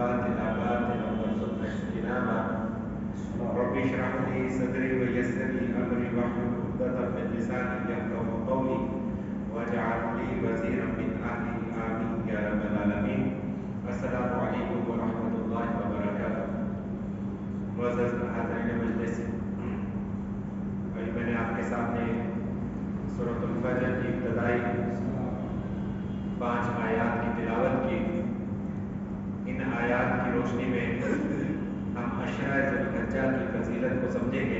باطل باطلا وارزقنا اجتنابه رب اشرح لي صدري ويسر لي امري واحلل عقدة من لساني يفقهوا قولي واجعل لي وزيرا من اهلي امين يا رب العالمین۔ السلام علیکم ورحمۃ اللہ وبرکاتہ۔ معزز حاضرین مجلس، ابھی میں نے آپ کے سامنے سورۃ الفجر کی ابتدائی 5 آیات کی تلاوت کی۔ ان آیات کی روشنی میں ہم عشرہ ذی الحجہ کی فضیلت کو سمجھیں گے۔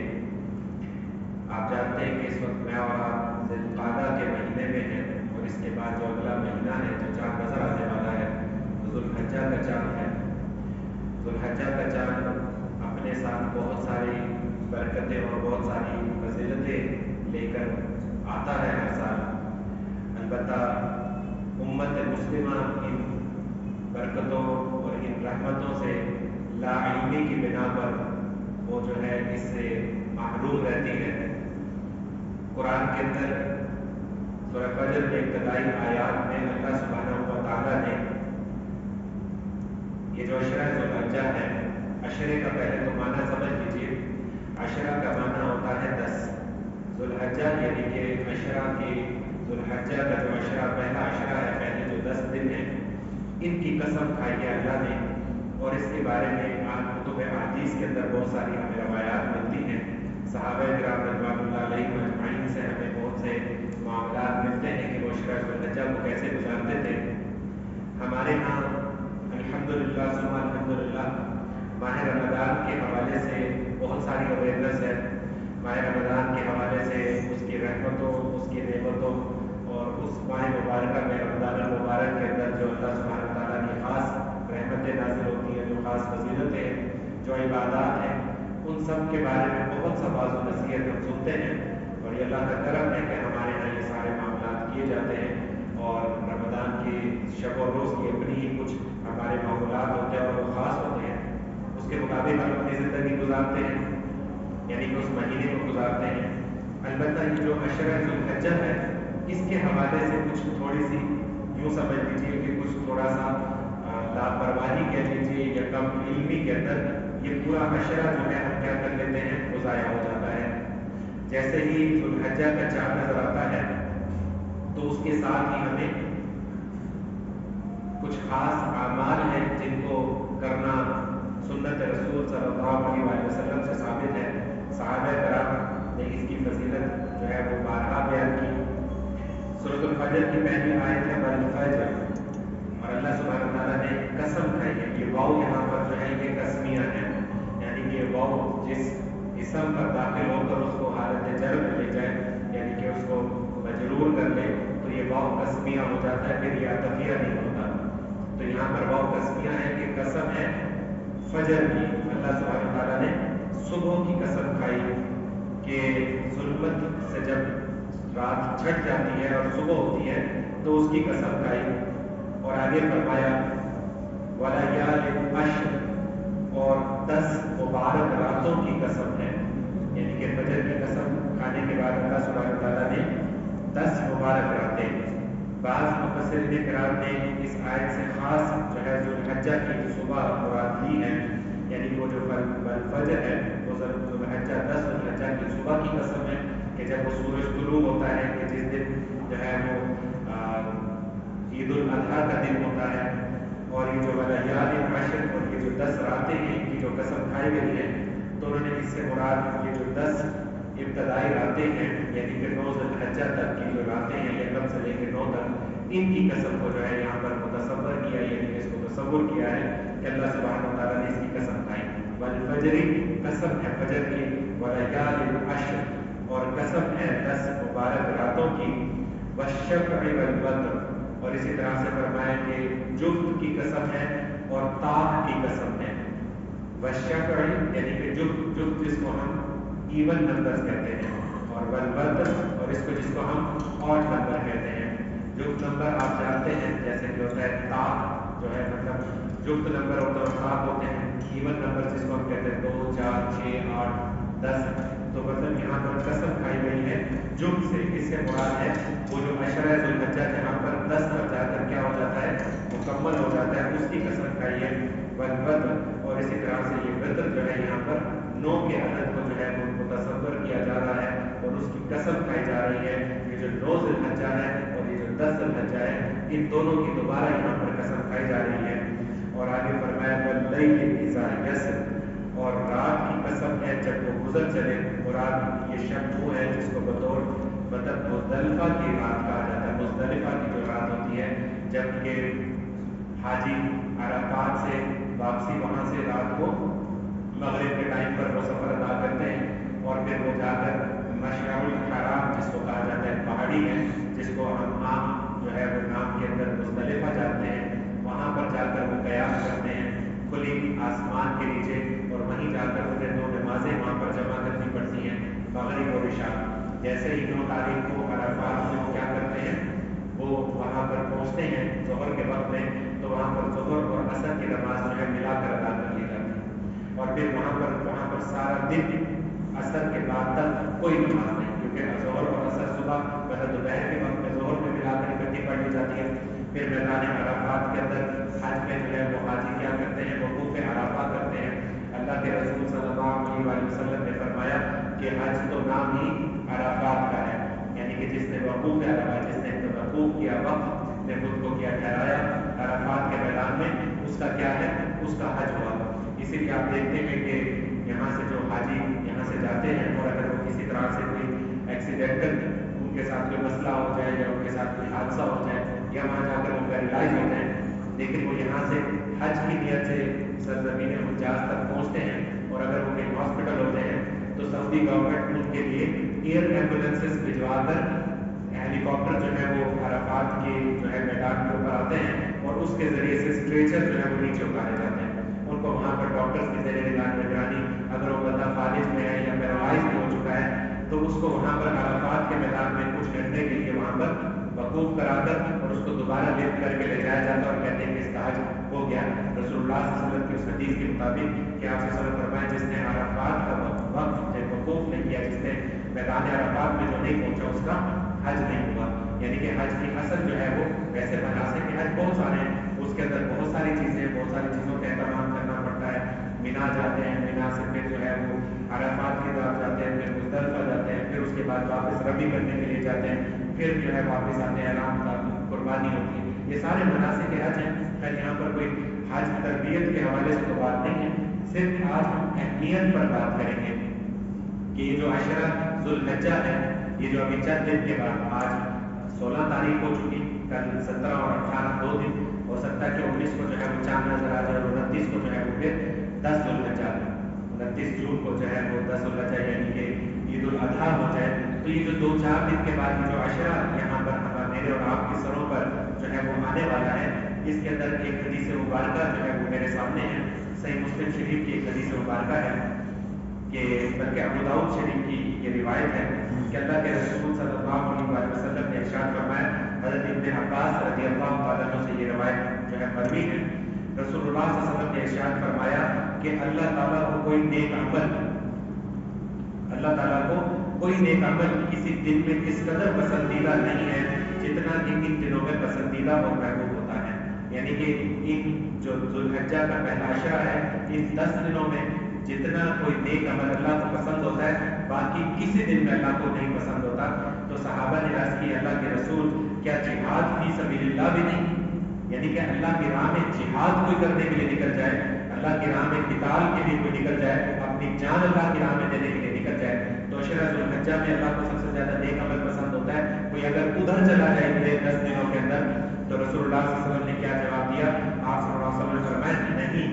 آپ جانتے ہیں کہ اس وقت میں اور آپ ذی القعدہ کے مہینے میں ہیں، اور اس کے بعد جو اگلا مہینہ ہے جو چاند نظر آنے والا ہے ذو الحجہ کا چاند ہے۔ ذو الحجہ کا چاند اپنے ساتھ بہت ساری برکتیں اور بہت ساری فضیلتیں لے کر آتا ہے ہر سال۔ البتہ امت مسلمہ ان برکتوں اور ان رحمتوں سے لا علمی کی بنا پر وہ جو ہے اس سے محروم رہتی ہے۔ قرآن کے اندر سورہ فجر کے ابتدائی آیات میں اللہ سبحانہ و تعالیٰ نے یہ جو عشرہ ذو الحجہ ہے، عشرے کا پہلے تو معنی سمجھ لیجیے۔ عشرہ کا معنی ہوتا ہے 10۔ ذو الحجہ یعنی کہ عشرہ کی ذو الحجہ کا جو عشرہ پہلا عشرہ ہے، پہلے جو 10 دن ہیں، ان کی قسم کھائی ہے اللہ نے۔ اور اس کے بارے میں کتب احادیث کے اندر بہت ساری ہمیں روایات ملتی ہیں۔ صحابہ کرام رضوان اللہ علیہم اجمعین سے ہمیں بہت سے معاملات ملتے ہیں کہ وہ عشرہ ذو الحجہ کو کیسے گزارتے تھے۔ ہمارے ہاں الحمدللہ ثم الحمدللہ ماہ رمضان کے حوالے سے بہت ساری اویئرنیس ہے۔ ماہ رمضان کے حوالے سے اس کی رحمتوں، اس کی نعمتوں اور اس ماہ مبارکہ میں رمضان المبارک کے اندر جو اللہ سبحانہ تعالیٰ کی خاص رحمتیں نازل ہوتی ہیں، جو خاص فضیلتیں ہیں، جو عبادات ہیں، ان سب کے بارے میں بہت سا واضح و نصیحت ہم سنتے ہیں۔ اور یہ اللہ کا کرم ہے کہ ہمارے یہاں یہ سارے معاملات کیے جاتے ہیں، اور رمضان کی شب و روز کی اپنی ہی کچھ ہمارے معمولات ہوتے ہیں اور وہ خاص ہوتے ہیں۔ اس کے مطابق ہم اپنی زندگی گزارتے ہیں، یعنی کہ اس مہینے کو گزارتے ہیں۔ البتہ یہ جو عشرہ ذو الحجہ ہے، اس کے حوالے سے کچھ تھوڑی سی یوں سمجھ لیجیے کہ کچھ تھوڑا سا لاپرواہی کہہ لیجیے یا کم علمی کے اندر یہ پورا عشرہ جو ہے ہم کیا کر لیتے ہیں، وہ ضائع ہو جاتا ہے۔ جیسے ہی ذو الحجہ کا چاند نظر آتا ہے تو اس کے ساتھ ہی ہمیں کچھ خاص اعمال ہیں جن کو کرنا سنت رسول صلی اللہ علیہ وسلم سے ثابت ہے۔ صحابہ کرام نے اس کی فضیلت جو ہے وہ بارہا بیان کی۔ سورۃ الفجر کی پہلی آیت ہے والفجر، اور اللہ سبحانہ تعالیٰ نے قسم کھائی ہے۔ یہ واؤ یہاں پر جو ہے یہ قسمیہ ہے، یعنی کہ واؤ جس اسم پر داخل ہو کر اس کو حالت جر میں لے جائے، یعنی کہ اس کو مجرور کر لے، تو یہ واؤ قسمیہ ہو جاتا ہے، پھر یہ عطفیہ نہیں ہوتا۔ تو یہاں پر واؤ قسمیہ ہے کہ قسم ہے فجر کی۔ اللہ سبحانہ تعالیٰ نے صبح کی قسم کھائی کہ ظلمت سے جب رات چھٹ جاتی ہے اور صبح ہوتی ہے تو اس کی قسم کھائی۔ اور آگے فرمایا وَلَيَالٍ عَشْرٍ، اور 10 مبارک راتوں کی قسم ہے، یعنی کہ فجر کی قسم کھانے کے بعد اللہ سبحانہ تعالیٰ نے 10 مبارک راتیں۔ بعض مفسرین کرام نے اس آیت سے خاص جو ہے ذو الحجہ کی صبح مراد لی ہے، یعنی وہ جو فجر ہے وہ ذو الحجہ 10 ذو الحجہ کی صبح کی قسم ہے کہ جب وہ سورج طلوع ہوتا ہے، کہ جس دن جو ہے وہ عید الاضحیٰ کا دن ہوتا ہے۔ اور یہ جو ولیال عشر اور یہ جو 10 راتیں ہیں ان کی جو قسم کھائی گئی ہے، تو انہوں نے اس سے مراد یہ جو 10 ابتدائی راتیں ہیں، یعنی کہ 9 ذو الحجہ تک کی جو راتیں ہیں، یکم سے لے کے 9 تک، ان کی قسم کو جو ہے یہاں پر متصور کیا، یعنی کہ اس کو تصور کیا ہے کہ اللہ سبحانہ وتعالیٰ نے اس کی قسم کھائی۔ والفجر، قسم ہے فجر کی، ولیال عشر، اور قسم ہے 10 مبارک راتوں کی، والشفع والوتر، اور اسی طرح سے فرمایا کہ جفت کی قسم ہے اور طاق کی قسم ہے۔ والشفع یعنی کہ جفت جس کو ہم ایون نمبرز کہتے ہیں، اور والوتر، اور اس کو جس کو ہم آڈ نمبر کہتے ہیں۔ جفت نمبر آپ جانتے ہیں جیسے کہ ہوتا ہے طاق، جو ہے مطلب جفت نمبر ہوتا ہے اور طاق ہوتے ہیں ایون نمبر جس کو ہم کہتے ہیں 2 4 6 8 10۔ تو مطلب یہاں پر قسم کھائی گئی ہے جفت سے، اس سے مراد ہے وہ جو عشرہ ذو الحجہ جہاں پر 10 پر جا کر کیا ہو جاتا ہے، مکمل ہو جاتا ہے، اس کی قسم کھائی ہے۔ वल्वत्र, और इसी तरह से ये वत्र जो है यहाँ पर 9 के अदद को जो है वो मुतसव्वर किया जा रहा है और उसकी कसम खाई जा रही है। ये जो 9 ज़िलहज्जा है और ये जो 10 ज़िलहज्जा है, इन दोनों की दोबारा यहाँ पर कसम खाई जा रही है। और आगे फरमाया वल्लैलि इज़ा यसर, और रात की कसम है जब वो गुजर चले। और रात ये शब्द वो है जिसको बतौर मतलब मुज़दलिफ़ा की रात कहा जाता है। मुज़दलिफ़ा की जो रात होती है जब ये हाजी अराफात से वापसी वहाँ से रात को मगरिब के टाइम पर वो सफ़र अदा करते हैं और फिर वो जाकर मशअरुल हराम जिसको कहा जाता है, पहाड़ी है जिसको हम आम जो है वो नाम के अंदर मुज़दलिफ़ा जाते हैं, वहाँ पर जाकर वो क़याम करते हैं खुली आसमान के नीचे। और वहीं जाकर उन्हें 2 नमाज़ें वहाँ पर जमा करनी पड़ती हैं, मगरिब और इशा। जैसे ही 9 तारीख को अराफात में वो क्या करते हैं, वो वहाँ पर पहुँचते हैं ज़ोहर के वक्त में, तो वहाँ पर ज़ोहर और असर की नमाज जो है मिलाकर अदा कर ली जाती है। और फिर वहाँ पर सारा दिन असर के बाद तक कोई नमाज नहीं, क्योंकि ज़ोहर और असर सुबह मतलब दोपहर के वक्त में ज़ोहर में मिलाकर इकट्ठी पढ़ ली जाती है। फिर मैदान अराफात के अंदर हज में जो है वो हाजी क्या करते हैं, वक़ूफ़ अराफा करते हैं। अल्लाह के रसूल सल्लल्लाहु अलैहि वसल्लम ने फरमाया कि हज तो नाम ही अराफात का है, यानी कि जिसने वक़ूफ़ अराफा, जिसने वक़ूफ़ किया, वक़्त ने खुद को किया ठहराया अराफात के मैदान में, उसका क्या है, उसका हज हुआ। इसीलिए आप देखते हैं कि यहाँ से जो हाजी यहाँ से जाते हैं और अगर वो किसी तरह से कोई एक्सीडेंटल उनके साथ कोई मसला हो जाए या उनके साथ कोई हादसा हो जाए या वहाँ जाकर वो पैरालाइज हो जाए, लेकिन वो यहाँ से हज की नियत से सरज़मीन हुज्जाज तक पहुँचते हैं और अगर वो कहीं हॉस्पिटल होते हैं तो सऊदी गवर्नमेंट उनके लिए एयर एम्बुलेंसेस भिजवा कर हेलीकॉप्टर जो है वो अराफात के जो है मैदान के ऊपर आते हैं और उसके ज़रिए से स्ट्रेचर जो है वो नीचे उतारे जाते हैं। उनको वहाँ पर डॉक्टर्स की ज़ेरे निगरानी, अगर वो बंदा फालिज में है या पैरालाइज हो चुका है तो उसको वहाँ पर अराफात के मैदान में कुछ घंटे के लिए वहाँ पर वक़ूफ़ कराकर और उसको दोबारा लिफ्ट करके ले जाया जाता है और कहते हैं कि इसका हज हो गया। रसूलुल्लाह सल्लल्लाहु अलैहि वसल्लम की उस हदीस के मुताबिक कि आप सल्लल्लाहु अलैहि वसल्लम फरमाया जिसने अराफात का वक्त वक़ूफ़ नहीं किया, जिसने मैदान अराफात में जो नहीं पहुँचा, उसका हज नहीं हुआ। यानी कि हज की असल जो है वो वैसे मनासिक के हज बहुत सारे हैं, उसके अंदर बहुत सारी चीज़ें, बहुत सारी चीज़ों का एहतमाम करना पड़ता है। मिना जाते हैं, मिना से फिर जो है वो अराफात की तरफ जाते हैं, फिर मुज़दलिफ़ा जाते हैं, फिर उसके बाद वापस रमी करने के लिए जाते हैं, फिर जो है वापस आते हैं, आराम का कुर्बानी होती है। ये सारे मनासिक के हज हैं। खैर यहाँ पर कोई हज तरबियत के हवाले से तो बात नहीं है, सिर्फ आज हम अहमियत पर बात करेंगे कि ये जो अशरा ज़ुल्हज्जा है, ये जो अभी चंद दिन के बाद, आज 16 तारीख हो चुकी, कल 17 और 18 2 दिन, हो सकता है कि 19 को जो है वो चांद नजर आ जाए और 29 को जो है वो फिर 10 ज़ुल्हज्जा, 29 जून को जो है वो 10 ज़ुल्हज्जा यानी कि ईद उल अज़हा हो जाए। तो ये जो 2-4 दिन के बाद जो अशरा यहाँ पर मेरे और आपके सरों पर जो है वो आने वाला है, इसके अंदर एक हदीस मुबारका जो है वो मेरे सामने है। सही मुस्लिम शरीफ की एक हदीस मुबारका है कि बल्कि अबू दाऊद शरीफ की ये रिवायत है कि अल्लाह के रसूल सल्लल्लाहु अलैहि वसल्लम ने इरशाद फरमाया, हज़रत इब्न अब्बास रज़ियल्लाहु ताला अन्हु से ये रिवायत जो है मरवी है। रसूलुल्लाह सल्लल्लाहु अलैहि वसल्लम ने इरशाद फरमाया कि अल्लाह ताला को कोई नेक अमल, अल्लाह ताला को कोई नेक अमल किसी दिन में इस कदर पसंदीदा नहीं है जितना कि इन दिनों में पसंदीदा और महबूब होता है। यानी कि इन जो ज़ुल्हज्जा का पहला अशरा है, इन 10 दिनों में जितना कोई नेक अमल अल्लाह को पसंद होता है, बाकी किसी दिन में अल्लाह को नहीं पसंद होता। तो सहाबा ने अर्ज़ की, अल्लाह के रसूल क्या जिहाद फी सबीलिल्लाह भी नहीं, यानी कि अल्लाह की राह में जिहाद कोई करने के लिए निकल जाए, अल्लाह की राह में क़िताल के लिए कोई निकल जाए, अपनी जान अल्लाह की राह में देने के लिए निकल जाए, तो अशरा ज़ुल्हज्जा में अल्लाह को सबसे ज़्यादा नेक अमल पसंद होता है। कोई अगर उधर चला जाए इन 10 दिनों के अंदर, तो रसूलुल्लाह सल्लल्लाहु अलैहि वसल्लम ने क्या जवाब दिया? आप सल्लल्लाहु अलैहि वसल्लम ने फरमाया नहीं,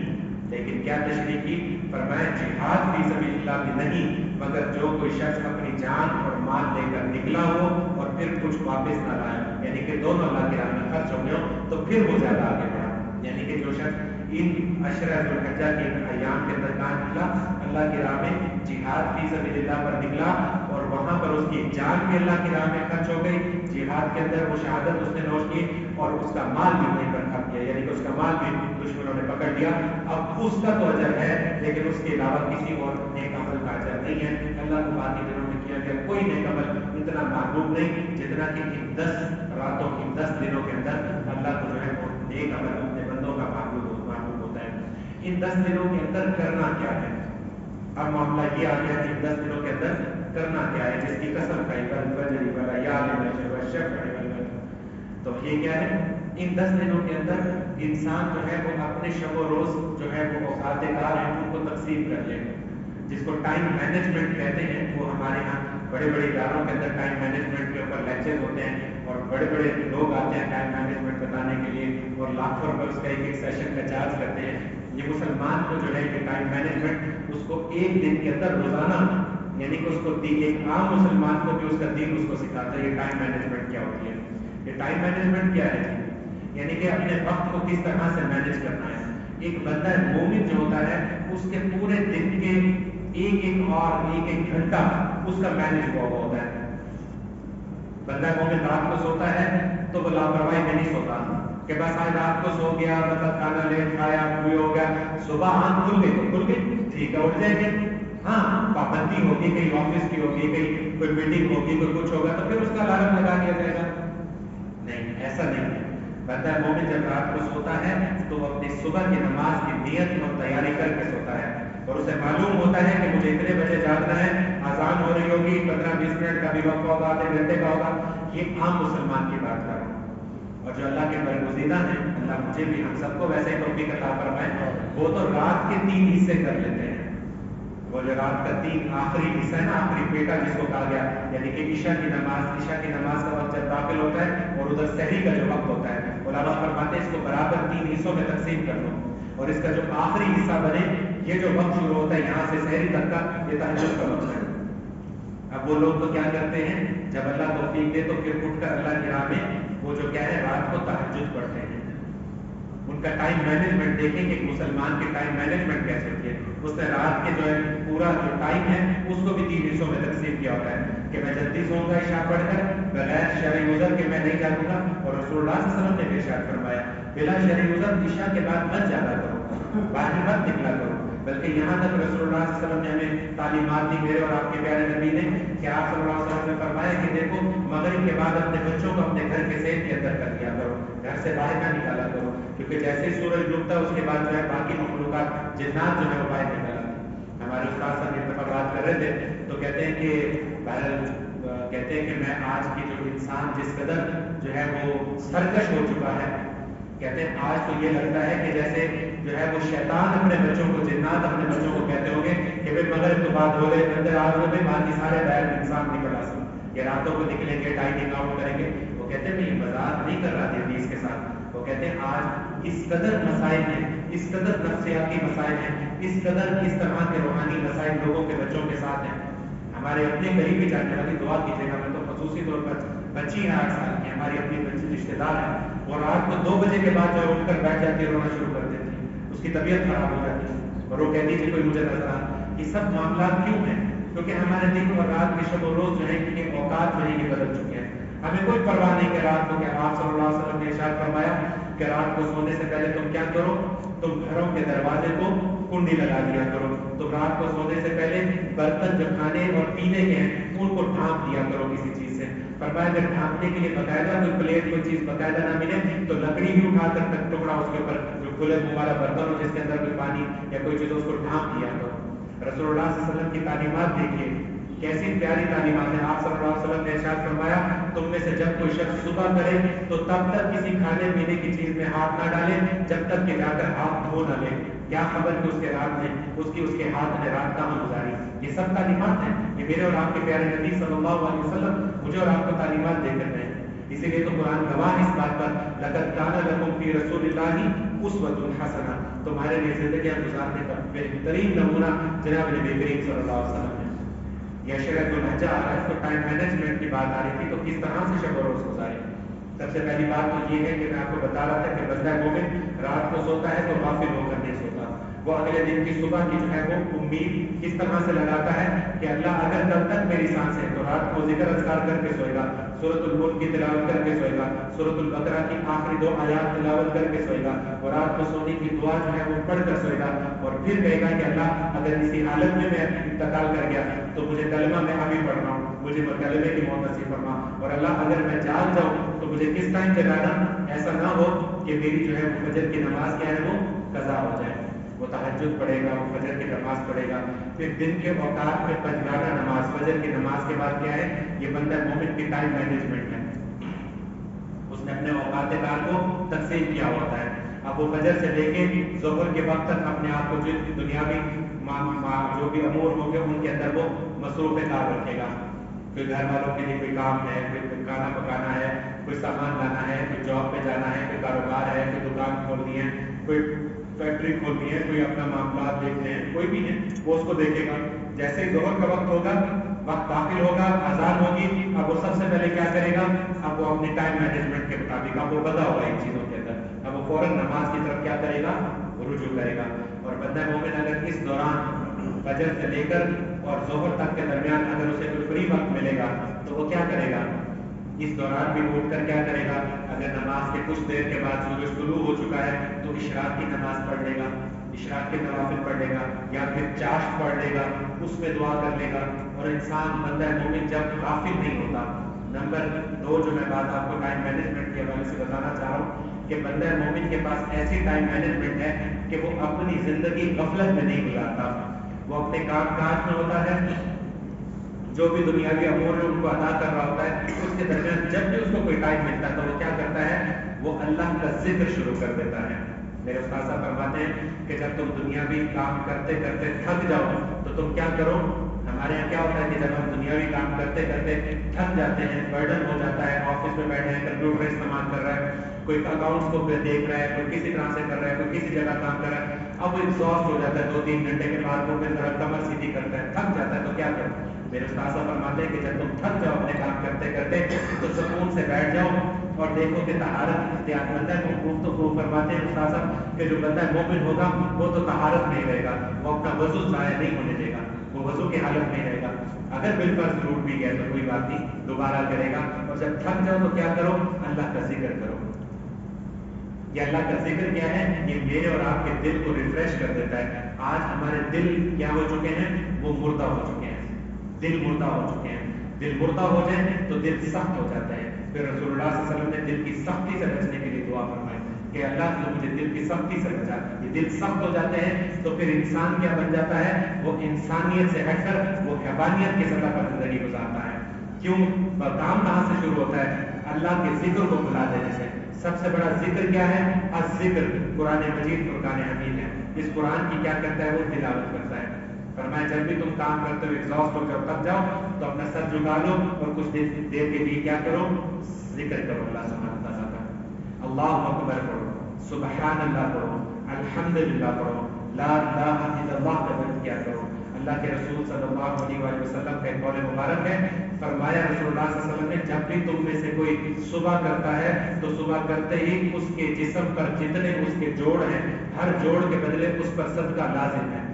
लेकिन क्या तशरीह की? फरमाया जिहाद फी सबीलिल्लाह भी नहीं, मगर जो कोई शख्स अपनी जान और माल लेकर निकला हो और फिर कुछ वापस ना लाए, यानी कि दोनों अल्लाह की राह में खर्च हो गए हो, तो फिर वो ज़्यादा आगे बढ़ा। यानी कि जो शख्स इन अशरा ज़ुल्हज्जा के अय्याम के अंदर कहाँ निकला? अल्लाह की राह में जिहाद फी सबीलिल्लाह पर निकला और वहाँ पर उसकी जान भी अल्लाह की राह में खर्च हो गई, जिहाद के अंदर वो शहादत उसने नोश की और उसका माल भी वहीं पर खर्च किया, यानी कि उसका माल भी दुश्मनों ने पकड़ लिया। अब उसका तो अजर है, लेकिन उसके अलावा किसी और नेक अमल का अजर नहीं है। अल्लाह को बाकी दिनों में किया गया कोई नेक अमल इतना महबूब नहीं जितना कि इन 10 रातों, इन 10 दिनों के अंदर अल्लाह को जो है वो नेक अमल अपने बंदों का महबूब होता है। इन 10 दिनों के अंदर करना क्या है। अब मामला ये आ गया कि 10 दिनों के अंदर करना क्या है, जिसकी कसम खाई तो ये क्या है, इन 10 दिनों के अंदर इंसान जो है वो अपने शब रोज जो है वो औकात-ए-कार हैं उनको तकसीम कर ले, जिसको टाइम मैनेजमेंट कहते हैं। वो हमारे यहाँ बड़े बड़े इदारों के अंदर टाइम मैनेजमेंट के ऊपर लेक्चर होते हैं और बड़े बड़े लोग आते हैं टाइम मैनेजमेंट बताने के लिए और लाखों रुपए उसका एक एक सेशन का चार्ज करते हैं। ये मुसलमान को जो है कि टाइम मैनेजमेंट उसको एक दिन के अंदर रोजाना, यानी कि उसको एक आम मुसलमान को भी उसका दीन उसको सिखाता है ये टाइम मैनेजमेंट क्या होती है। ये टाइम मैनेजमेंट क्या है, यानी कि अपने वक्त को किस तरह से मैनेज करना है। एक बंदा मोमिन जो होता है उसके पूरे दिन के एक एक और एक एक घंटा उसका मैनेज हुआ होता है। बंदा मोमिन रात को सोता है तो वो लापरवाही में नहीं सोता कि बस आज रात को सो गया, मतलब खाना लेट खाया, कोई हो गया, सुबह आंख खुल गई तो खुल गई, ठीक है उठ जाएंगे। हाँ, पाबंदी होगी, कहीं ऑफिस की होगी, कहीं कोई मीटिंग होगी, कोई कुछ होगा तो फिर उसका अलार्म लगा दिया जाएगा। नहीं, ऐसा नहीं है। बंदा मोमिन जब रात को सोता है तो वो अपनी सुबह की नमाज की नियत और तैयारी करके सोता है और उसे मालूम होता है कि मुझे इतने बजे जागना है, आजान हो रही होगी, 15-20 मिनट का भी वक्त होगा, आधे घंटे का होगा। ये आम मुसलमान की बात कर रहा हूँ। और जो अल्लाह के बरगुज़ीदा हैं, अल्लाह मुझे भी हम सबको वैसे ही तौफीक अता फरमाए, वो तो रात के 3 हिस्से कर लेते हैं। वो जो रात का 3 आखिरी हिस्सा है ना, आखिरी पेटा जिसको कहा गया, यानी कि ईशा की नमाज का वक्त जब दाखिल होता है और उधर सहरी का जो वक्त होता है, उलमा फरमाते हैं इसको बराबर 3 हिस्सों में तकसीम कर लो और इसका जो आखिरी हिस्सा बने, ये जो वक्त शुरू होता है यहाँ से सहरी तक का, ये तहज्जुद का वक्त है। अब वो लोग तो क्या करते हैं, जब अल्लाह तौफीक दे तो फिर उठकर अल्लाह की राह में वो जो क्या है रात को तहज्जुद पढ़ते हैं। उनका टाइम मैनेजमेंट देखें कि मुसलमान की टाइम मैनेजमेंट कैसे होती है। उसने रात के जो है पूरा जो टाइम है उसको भी 3 हिस्सों में तकसीम किया होता है कि मैं जल्दी सोऊंगा इशा पढ़कर, बगैर शरई उज़र के मैं नहीं जागूंगा। और रसूलुल्लाह सल्लल्लाहु अलैहि वसल्लम ने इरशाद फरमाया बिला शरई उज़र ईशा के बाद मत जागा करो, बाहर मत निकला करो। बल्कि यहाँ तक रसूलुल्लाह सल्लल्लाहु अलैहि वसल्लम ने हमें तालीमात दी, मेरे और आपके प्यारे नबी ने, कि आप सल्लल्लाहु अलैहि वसल्लम ने फरमाया कि देखो मगरिब के बाद अपने बच्चों को अपने घर के सेहत के अंदर कर दिया करो, घर से बाहर ना निकाला करो, क्योंकि जैसे ही सूरज डूबता है उसके बाद जो है बाकी मखलूकात जिन्नात जो है वो बाहर निकल आती है। हमारे उस्ताद साहब एक दफा बात कर रहे थे तो कहते हैं कि मैं आज की जो इंसान जिस कदर जो है वो सरकश हो चुका है, कहते हैं आज तो ये लगता है कि जैसे जो है वो शैतान अपने बच्चों को, जिन्नात अपने बच्चों को कहते होंगे कि भाई मगरिब तो बात हो गए, अंदर आ गए, बाकी सारे बाहर इंसान निकल आ सकते, ये रातों को निकलेंगे, डाइनिंग आउट करेंगे। वो कहते हैं मैं ये मजाक नहीं कर रहा था इसके साथ, वो कहते हैं आज इस कदर मसाइल हैं, इस कदर नफ्सियाती मसाइल हैं, इस कदर इस तरह के रूहानी मसाइल लोगों के बच्चों के साथ हैं। हमारे अपने करीबी जाने वाली दुआ कीजिएगा, मैं तो खसूसी तौर पर बच्ची है 8 साल की, हमारी अपनी बच्ची रिश्तेदार है, और रात को 2 बजे के बाद जो उठकर बैठ जाती है, रोना शुरू कर देती है, उसकी तबीयत खराब हो जाती है और वो कहती है कोई मुझे नजर आ। ये सब मामला क्यों है? क्योंकि हमारे दिन और रात के शब रोज जो है कि औकात जो है ये बदल चुके हैं। हमें कोई परवाह नहीं कि रात को, क्या आप सल्लल्लाहु अलैहि वसल्लम ने इरशाद फरमाया कि रात को सोने से पहले तुम क्या करो, तुम घरों के दरवाजे को कुंडी लगा दिया करो, तुम रात को सोने से पहले बर्तन जो खाने और पीने के हैं उनको ढांप दिया करो किसी चीज से। फरमाया अगर ढांपने के लिए बकायदा कोई प्लेट कोई चीज बकायदा ना मिले तो लकड़ी भी उठाकर तक टुकड़ा उसके ऊपर जो खुले मुंह वाला बर्तन हो जिसके अंदर कोई पानी या कोई चीज उसको ढांप दिया करो। रसूलुल्लाह सल्लल्लाहु अलैहि वसल्लम की तालीमात देखिए कैसी प्यारी तालीमात है। आप सल्लल्लाहु अलैहि वसल्लम ने इरशाद फरमाया तुम में से जब कोई शख्स सुबह करे तो तब तक किसी खाने पीने की चीज में हाथ ना डाले जब तक कि जाकर हाथ धो न ले। क्या खबर कि उसके रात में उसके हाथ ने रात कहाँ गुजारी। ये सब तालीमात हैं, ये मेरे और आपके प्यारे नबी सल्लल्लाहु अलैहि वसल्लम मुझे और आपको तालीमात देकर गए। इसीलिए तो कुरान गवाह इस बात पर लक़द काना लकुम फी रसूलिल्लाहि उस्वतुन हसना, तुम्हारे लिए जिंदगी गुजारने का बेहतरीन नमूना जनाब नबी करीम सल्लल्लाहु अलैहि वसल्लम है। यह शरअतुल हज आ रहा है तो टाइम मैनेजमेंट की बात आ रही थी, तो किस तरह से शब रोज गुजारे। सबसे पहली बात तो ये है कि मैं आपको बता रहा था कि बंदा मोमिन रात को सोता है तो गाफिल होकर नहीं सोता, वो अगले दिन की सुबह की जो है वो उम्मीद इस तरह से लगाता है कि अल्लाह अगर कल तक मेरी सांस है तो रात को जिक्र अज़कार करके सोएगा, सूरतुल मुल्क की तिलावत करके सोएगा, सूरतुल बकरा की आखिरी 2 आयात तिलावत करके सोएगा और रात को सोने की दुआ जो है वो पढ़कर सोएगा और फिर कहेगा कि अल्लाह अगर इसी हालत में मैं इंतकाल कर गया तो मुझे कलमा मैं अभी पढ़ रहा हूँ, मुझे कलमे की मौत नसीब फरमा, और अल्लाह अगर मैं जाग जाऊँ तो मुझे किस टाइम जगाना, ऐसा ना हो कि मेरी जो है फजर की नमाज क्या है वो कज़ा हो जाए। وہ तहज्जुद पढ़ेगा, वो फजर की नमाज पढ़ेगा। फिर दिन के औकात में फजराना नमाज, फजर की नमाज के बाद क्या है, ये बंदा मोमिन की टाइम मैनेजमेंट है, उसने अपने औकात कार को तकसीम किया होता है। अब वो फजर से लेके ज़ोहर के वक्त तक अपने आप को जो दुनियावी जो भी अमूर होंगे उनके अंदर वो मसरूफ़ कार रखेगा। कोई घर वालों के लिए कोई काम है, कोई खाना पकाना है, कोई सामान लाना है, कोई जॉब पे जाना है, कोई कारोबार है, कोई दुकान खोलनी है, कोई फैक्ट्री खोलनी है, कोई अपना मामला देखने हैं, कोई भी है वो उसको देखेगा। जैसे ही ज़ोहर का वक्त होगा, वक्त दाखिल होगा, अजान होगी, अब वो सबसे पहले क्या करेगा, अब वो अपने टाइम मैनेजमेंट के मुताबिक, अब वो बंधा होगा इन चीज़ों के अंदर, अब वो फौरन नमाज की तरफ क्या करेगा, रुजू करेगा। और बंदा मोमिन अगर इस दौरान फजर से लेकर और ज़ोहर तक के दरमियान अगर उसे कोई फ्री वक्त मिलेगा तो वो क्या करेगा, इस दौरान भी उठ कर क्या करेगा, अगर नमाज के कुछ देर के बाद सूरज तुलू हो चुका है तो इशराक की नमाज पढ़ लेगा, इशराक के नवाफिल पढ़ लेगा, या फिर चाश्त पढ़ लेगा, उसमें दुआ कर लेगा। और इंसान बंदा मोमिन जब गाफिल नहीं होता। नंबर 2 जो मैं बात आपको टाइम मैनेजमेंट के हवाले से बताना चाह रहा हूँ कि बंदा मोमिन के पास ऐसी टाइम मैनेजमेंट है कि वो अपनी ज़िंदगी गफलत में नहीं गुजारता, वो अपने काम काज में होता है, जो भी दुनियावी अमूर है उनको अदा कर रहा होता है। उसके दरमियान जब भी उसको कोई टाइम मिलता है तो वो क्या करता है, वो अल्लाह का जिक्र शुरू कर देता है। मेरे उस्ताद साहब फरमाते हैं कि जब तुम दुनियावी काम करते करते थक जाओ तो तुम क्या करो, हमारे यहाँ क्या होता है कि जब हम दुनियावी काम करते करते थक जाते हैं, बर्डन हो जाता है, ऑफिस में बैठे हैं, कंप्यूटर इस्तेमाल कर रहा है, कोई अकाउंट्स को देख रहा है, कोई किसी तरह से कर रहा है, कोई किसी जगह काम कर रहा है, अब वो एग्जॉस्ट हो जाता है, 2-3 घंटे के बाद वो फिर जरा कमर सीधी करता है, थक जाता है, तो क्या करो। मेरे उस्ताद साहब फरमाते हैं कि जब तुम थक जाओ अपने काम करते करते तो सुकून से बैठ जाओ और देखो कि तहारत इख्तियार करता है। तो वो फरमाते हैं उस्ताद साहब कि जो बंदा मोमिन होगा वो तो तहारत में रहेगा, वो अपना वजू ज़ाया नहीं होने देगा, वो वजू की हालत में रहेगा। अगर बिलफर्ज टूट भी गया तो कोई बात नहीं, दोबारा करेगा। और जब थक जाओ तो क्या करो, अल्लाह का जिक्र करो। ये अल्लाह का जिक्र क्या है, ये मेरे और आपके दिल को रिफ्रेश कर देता है। आज हमारे दिल क्या हो चुके हैं, वो मुर्दा हो चुके हैं, दिल मुर्दा हो चुके हैं। दिल मुर्दा हो जाए तो दिल सख्त हो जाता है। फिर रसूलुल्लाह सल्लल्लाहु अलैहि वसल्लम ने दिल की सख्ती से बचने के लिए दुआ फरमाई कि अल्लाह तो मुझे दिल की सख्ती से बचा। ये दिल सख्त हो जाते हैं तो फिर इंसान क्या बन जाता है, वो इंसानियत से हटकर वो हैवानियत की सतह पर जिंदगी गुजारता है। क्यों, काम कहाँ से शुरू होता है, अल्लाह के जिक्र को भुला देने से। सबसे बड़ा जिक्र क्या है, अज़्ज़िक्र, कुरान मजीद फुरकान हमीद है। इस कुरान की क्या करता है, वो तिलावत करता है। फरमाया जब भी तुम काम करते हो एग्जॉस्ट हो, जब तक जाओ तो अपना सर झुका लो और कुछ देर के लिए क्या करो, जिक्र करो अल्लाह सुब्हानहू व तआला का। अल्लाहु अकबर पढ़ो, सुबहान अल्लाह पढ़ो, अल्हम्दुलिल्लाह पढ़ो, ला इलाहा इल्लल्लाह का जिक्र क्या करो। अल्लाह के रसूल सल्लल्लाहु अलैहि वसल्लम का एक कौल मुबारक है, फरमाया रसूलुल्लाह सल्लल्लाहु अलैहि वसल्लम ने जब भी तुम में से कोई सुबह करता है तो सुबह करते ही उसके जिस्म पर जितने उसके जोड़ हैं, हर जोड़ के बदले उस पर सदका लाजिम है।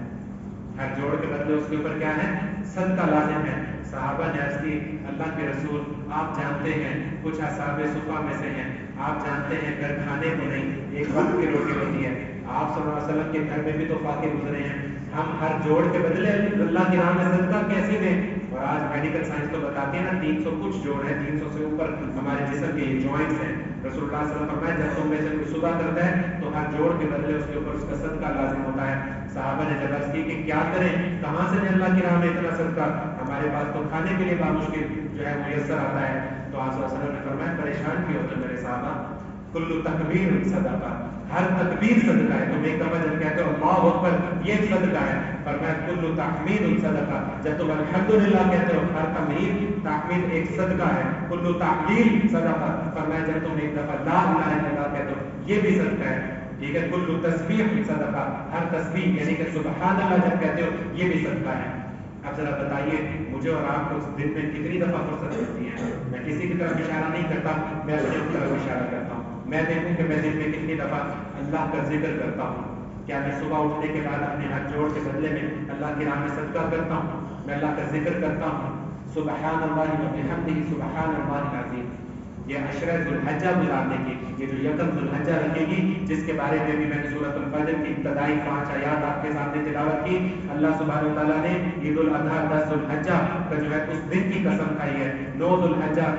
हर जोड़ के बदले उसके ऊपर क्या है, सदका लाजिम है। सहाबा ने अर्ज़ की, अल्लाह के रसूल आप जानते हैं, कुछ असहाबे सुफा में से हैं, आप जानते हैं घर खाने को नहीं, एक वक्त की रोटी होती है। आप सल्लल्लाहु अलैहि वसल्लम के घर में भी तो फाके गुजरे हैं, हम हर जोड़ के बदले अल्लाह की राह में सदका कैसे दें। और आज मेडिकल साइंस तो बताती है ना, 300 कुछ जोड़ है, 300 से ऊपर हमारे जिस्म के जॉइंट्स हैं। रसूलुल्लाह सल्लल्लाहु अलैहि वसल्लम फरमाया जब तुम में से कोई सुबह करता है तो हर जोड़ के बदले उसके ऊपर उसका सदका लाजिम होता है। सहाबा ने जब अर्ज़ की कि क्या करें, कहाँ से अल्लाह की राह में इतना सदका, हमारे पास तो खाने के लिए बामुश्किल जो है मुयस्सर आता है। तो आप सल्लल्लाहु अलैहि वसल्लम ने फरमाया परेशान क्यों होते मेरे सहाबा, कुल्लु तकबीर सदका, हर तकबीर सदका है। तुम एक दफा जब कहते हो अल्लाहु अकबर, ये सदका है। फरमाया कुल्लु तहमीद सदका, जब तुम अल्हम्दुलिल्लाह कहते हो हर तहमीद तहमीद एक सदका है। कुल्लु तहलील सदका, फरमाया जब तुम एक दफा ला इलाहा इल्लल्लाह कहते हो ये भी सदका है। ठीक है, कुल्लु तस्बीह सदका, हर तस्बीह यानी कि सुबहान अल्लाह जब कहते हो ये भी सदका है। अब जरा बताइए मुझे और आपको दिन में कितनी दफा फुर्सत मिलती है। मैं किसी की तरफ इशारा नहीं करता, मैं अपने तरफ इशारा करता हूँ। मैं देखूं कि मैं दिन में कितनी दफा अल्लाह का जिक्र करता हूँ। क्या मैं सुबह उठने के बाद अपने हाथ जोड़ के बदले में अल्लाह की राह में सदका करता हूँ, मैं अल्लाह का जिक्र करता हूँ। सुबहान अल्लाह व बिहम्दिही सुबहान अल्लाहिल अज़ीम, ये अशरा ज़ुल्हज्जा गुजारने की, ये जो यकम ज़ुल्हज्जा रखेगी, जिसके बारे में भी मैंने सूरह फजर की इब्तदाई 5 आयात आपके सामने तिलावत की। अल्लाह सुब्हानहू व तआला ने ईद उल अज़हा 10 ज़ुल्हज्जा का जो है उस दिन की कसम खाई है। 9 ज़ुल्हज्जा